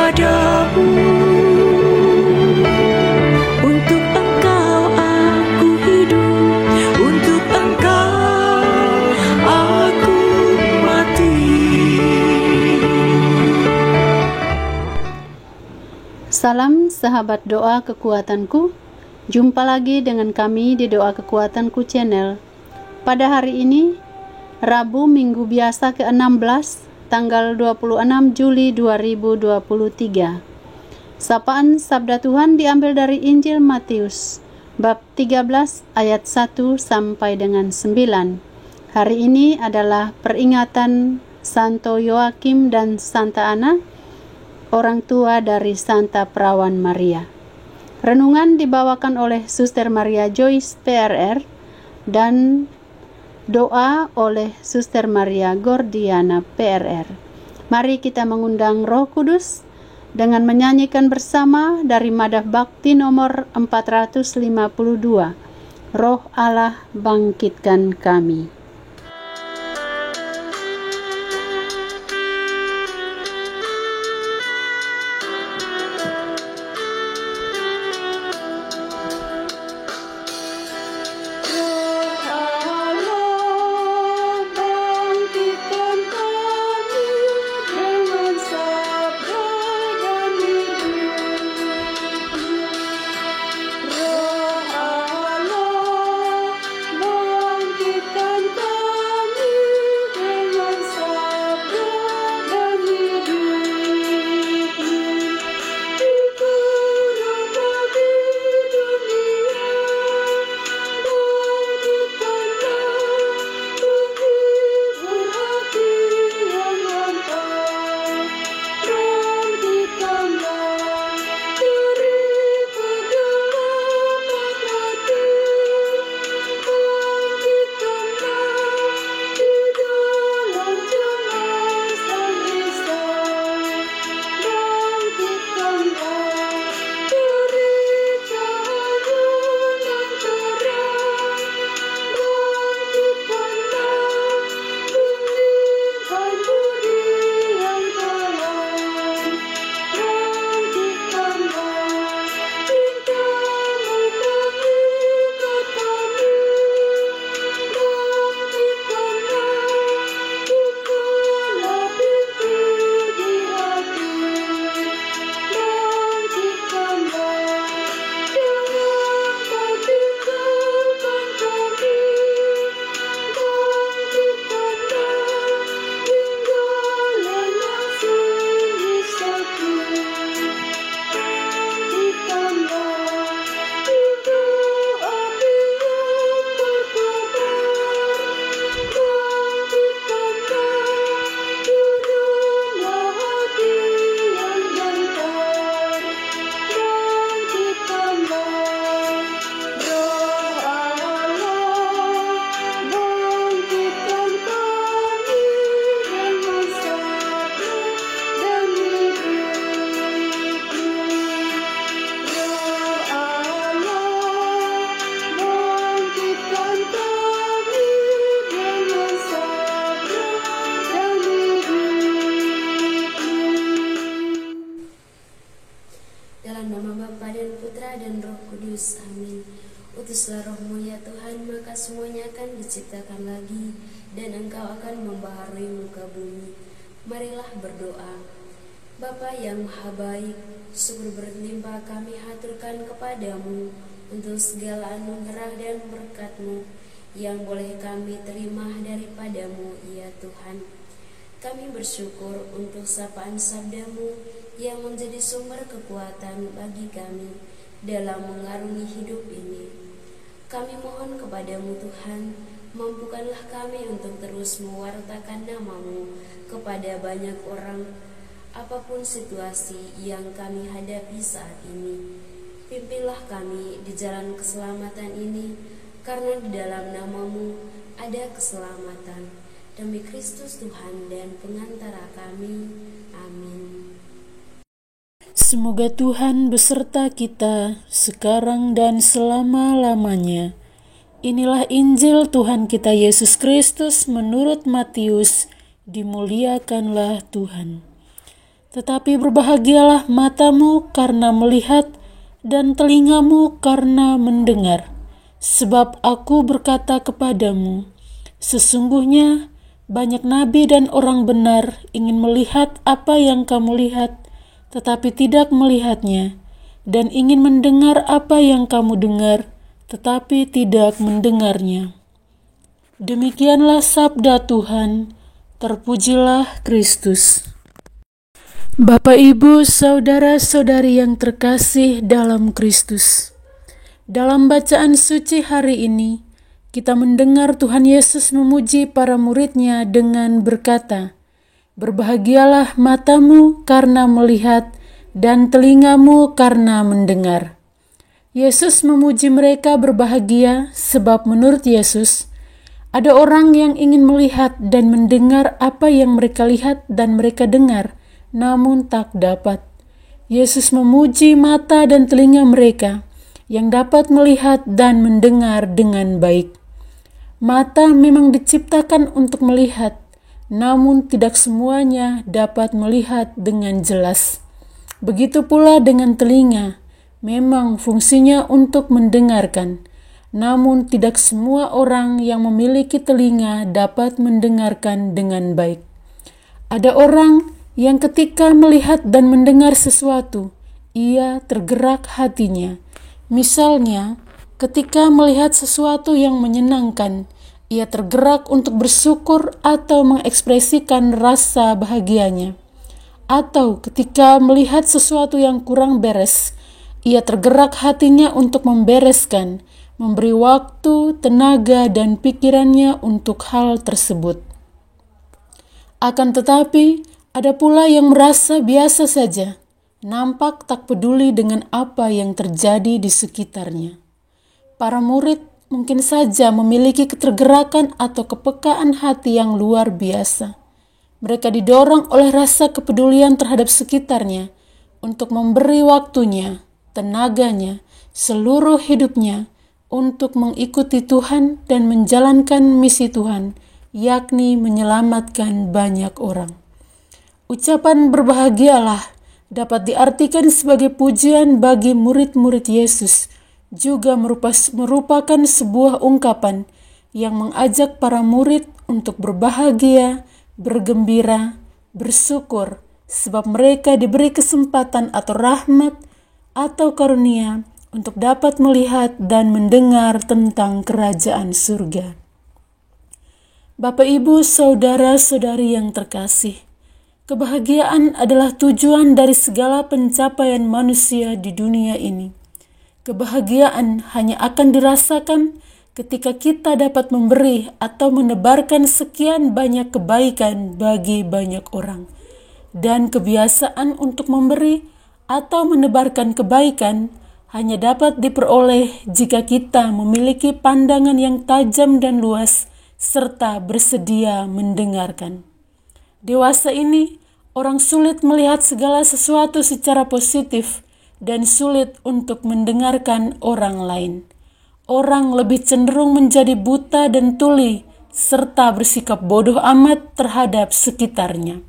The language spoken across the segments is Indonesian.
kepadamu. Untuk Engkau aku hidup, untuk Engkau aku mati. Salam sahabat doa kekuatanku. Jumpa lagi dengan kami di Doa Kekuatanku Channel. Pada hari ini, Rabu Minggu Biasa ke-16, tanggal 26 Juli 2023. Sapaan Sabda Tuhan diambil dari Injil Matius, bab 13 ayat 1 sampai dengan 9. Hari ini adalah peringatan Santo Yoakim dan Santa Ana, orang tua dari Santa Perawan Maria. Renungan dibawakan oleh Suster Maria Joyce PRR dan doa oleh Suster Maria Gordiana PRR. Mari kita mengundang Roh Kudus dengan menyanyikan bersama dari Madhab Bakti nomor 452. Roh Allah bangkitkan kami. Dalam nama Bapa dan Putra dan Roh Kudus, amin. Utuslah Roh-Mu ya Tuhan, maka semuanya akan diciptakan lagi, dan Engkau akan membaharui muka bumi. Marilah berdoa. Bapa yang Maha Baik, syukur berlimpah kami haturkan kepadamu untuk segala anugerah dan berkat-Mu yang boleh kami terima daripadamu ya Tuhan. Kami bersyukur untuk sapaan sabda-Mu yang menjadi sumber kekuatan bagi kami dalam mengarungi hidup ini. Kami mohon kepadamu Tuhan, mampukanlah kami untuk terus mewartakan nama-Mu kepada banyak orang, apapun situasi yang kami hadapi saat ini. Pimpinlah kami di jalan keselamatan ini, karena di dalam nama-Mu ada keselamatan. Demi Kristus Tuhan dan pengantara kami. Amin. Semoga Tuhan beserta kita sekarang dan selama-lamanya. Inilah Injil Tuhan kita Yesus Kristus menurut Matius. Dimuliakanlah Tuhan. Tetapi berbahagialah matamu karena melihat dan telingamu karena mendengar. Sebab aku berkata kepadamu, sesungguhnya banyak nabi dan orang benar ingin melihat apa yang kamu lihat, tetapi tidak melihatnya, dan ingin mendengar apa yang kamu dengar, tetapi tidak mendengarnya. Demikianlah sabda Tuhan, terpujilah Kristus. Bapak, Ibu, saudara-saudari yang terkasih dalam Kristus, dalam bacaan suci hari ini, kita mendengar Tuhan Yesus memuji para murid-Nya dengan berkata, "Berbahagialah matamu karena melihat dan telingamu karena mendengar." Yesus memuji mereka berbahagia sebab menurut Yesus, ada orang yang ingin melihat dan mendengar apa yang mereka lihat dan mereka dengar, namun tak dapat. Yesus memuji mata dan telinga mereka yang dapat melihat dan mendengar dengan baik. Mata memang diciptakan untuk melihat, namun tidak semuanya dapat melihat dengan jelas. Begitu pula dengan telinga, memang fungsinya untuk mendengarkan, namun tidak semua orang yang memiliki telinga dapat mendengarkan dengan baik. Ada orang yang ketika melihat dan mendengar sesuatu, ia tergerak hatinya. Misalnya, ketika melihat sesuatu yang menyenangkan, ia tergerak untuk bersyukur atau mengekspresikan rasa bahagianya. Atau ketika melihat sesuatu yang kurang beres, ia tergerak hatinya untuk membereskan, memberi waktu, tenaga, dan pikirannya untuk hal tersebut. Akan tetapi, ada pula yang merasa biasa saja, nampak tak peduli dengan apa yang terjadi di sekitarnya. Para murid mungkin saja memiliki ketergerakan atau kepekaan hati yang luar biasa. Mereka didorong oleh rasa kepedulian terhadap sekitarnya untuk memberi waktunya, tenaganya, seluruh hidupnya untuk mengikuti Tuhan dan menjalankan misi Tuhan, yakni menyelamatkan banyak orang. Ucapan berbahagialah dapat diartikan sebagai pujian bagi murid-murid Yesus, juga merupakan sebuah ungkapan yang mengajak para murid untuk berbahagia, bergembira, bersyukur, sebab mereka diberi kesempatan atau rahmat atau karunia untuk dapat melihat dan mendengar tentang kerajaan surga. Bapak, Ibu, saudara-saudari yang terkasih, kebahagiaan adalah tujuan dari segala pencapaian manusia di dunia ini. Kebahagiaan hanya akan dirasakan ketika kita dapat memberi atau menebarkan sekian banyak kebaikan bagi banyak orang. Dan kebiasaan untuk memberi atau menebarkan kebaikan hanya dapat diperoleh jika kita memiliki pandangan yang tajam dan luas serta bersedia mendengarkan. Dewasa ini, orang sulit melihat segala sesuatu secara positif dan sulit untuk mendengarkan orang lain. Orang lebih cenderung menjadi buta dan tuli serta bersikap bodoh amat terhadap sekitarnya.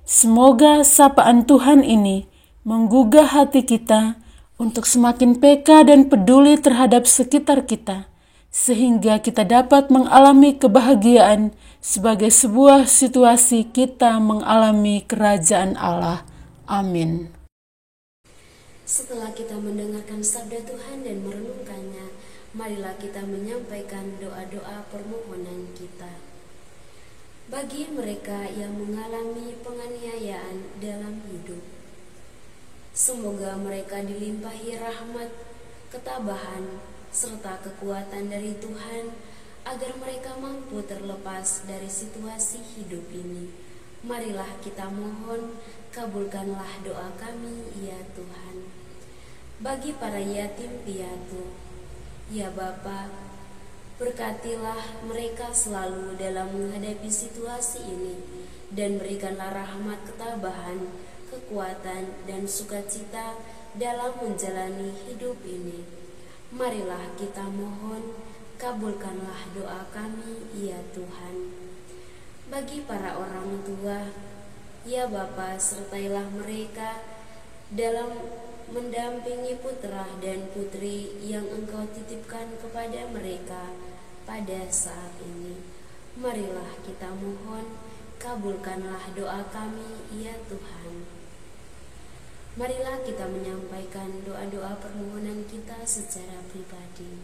Semoga sapaan Tuhan ini menggugah hati kita untuk semakin peka dan peduli terhadap sekitar kita, sehingga kita dapat mengalami kebahagiaan sebagai sebuah situasi kita mengalami kerajaan Allah. Amin. Setelah kita mendengarkan sabda Tuhan dan merenungkannya, marilah kita menyampaikan doa-doa permohonan kita. Bagi mereka yang mengalami penganiayaan dalam hidup, semoga mereka dilimpahi rahmat, ketabahan, serta kekuatan dari Tuhan agar mereka mampu terlepas dari situasi hidup ini. Marilah kita mohon, kabulkanlah doa kami, ya Tuhan. Bagi para yatim piatu, ya Bapa, berkatilah mereka selalu dalam menghadapi situasi ini dan berikanlah rahmat, ketabahan, kekuatan, dan sukacita dalam menjalani hidup ini. Marilah kita mohon, kabulkanlah doa kami, ya Tuhan. Bagi para orang tua, Ya Bapa, sertailah mereka dalam mendampingi putra dan putri yang Engkau titipkan kepada mereka pada saat ini. Marilah kita mohon, kabulkanlah doa kami, ya Tuhan. Marilah kita menyampaikan doa-doa permohonan kita secara pribadi.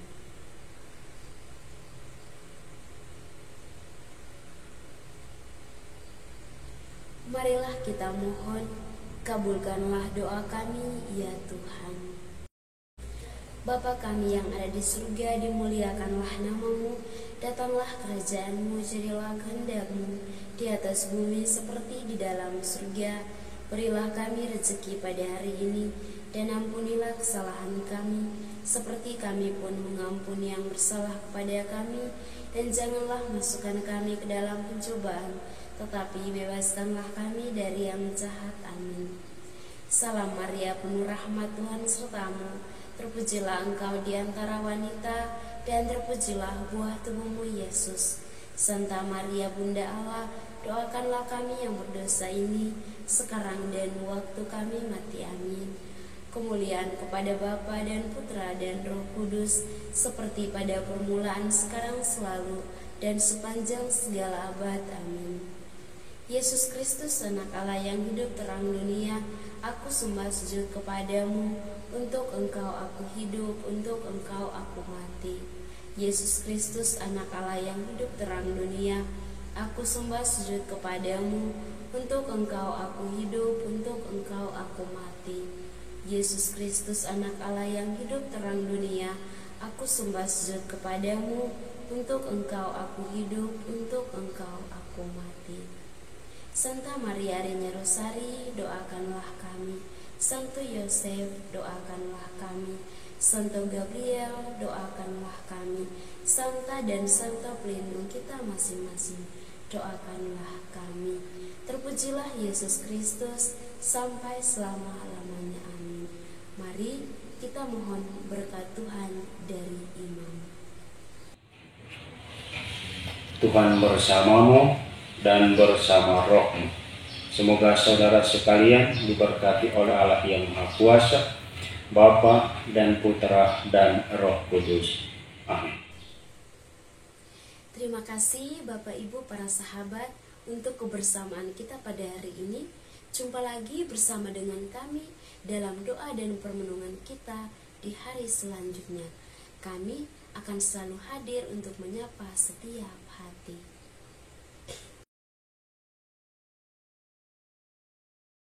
Marilah kita mohon, kabulkanlah doa kami, ya Tuhan. Bapa kami yang ada di surga, dimuliakanlah namamu, datanglah kerajaan-Mu, jadilah kehendak-Mu di atas bumi seperti di dalam surga. Berilah kami rezeki pada hari ini, dan ampunilah kesalahan kami, seperti kami pun mengampuni yang bersalah kepada kami, dan janganlah masukkan kami ke dalam pencobaan, tetapi bebaskanlah kami dari yang jahat. Amin. Salam Maria, penuh rahmat, Tuhan sertamu. Terpujilah engkau di antara wanita, dan terpujilah buah tubuhmu, Yesus. Santa Maria, Bunda Allah, doakanlah kami yang berdosa ini, sekarang dan waktu kami mati. Amin. Kemuliaan kepada Bapa dan Putra dan Roh Kudus, seperti pada permulaan, sekarang, selalu, dan sepanjang segala abad. Amin. Yesus Kristus, Anak Allah yang hidup terang dunia, aku sembah sujud kepadamu, untuk Engkau aku hidup, untuk Engkau aku mati. Yesus Kristus, Anak Allah yang hidup terang dunia, aku sembah sujud kepadamu, untuk Engkau aku hidup, untuk Engkau aku mati. Yesus Kristus, Anak Allah yang hidup terang dunia, aku sembah sujud kepadamu, untuk Engkau aku hidup, untuk Engkau aku mati. Santa Maria Reina Rosari, doakanlah kami. Santo Yosef, doakanlah kami. Santo Gabriel, doakanlah kami. Santa dan Santo pelindung kita masing-masing, doakanlah kami. Terpujilah Yesus Kristus sampai selama-lamanya. Amin. Mari kita mohon berkat Tuhan dari imam. Tuhan bersamamu dan bersama rohmu. Semoga saudara sekalian diberkati oleh Allah yang Maha Kuasa, Bapa dan Putra dan Roh Kudus. Amin. Terima kasih Bapak Ibu para sahabat untuk kebersamaan kita pada hari ini. Jumpa lagi bersama dengan kami dalam doa dan permenungan kita di hari selanjutnya. Kami akan selalu hadir untuk menyapa setiap hati.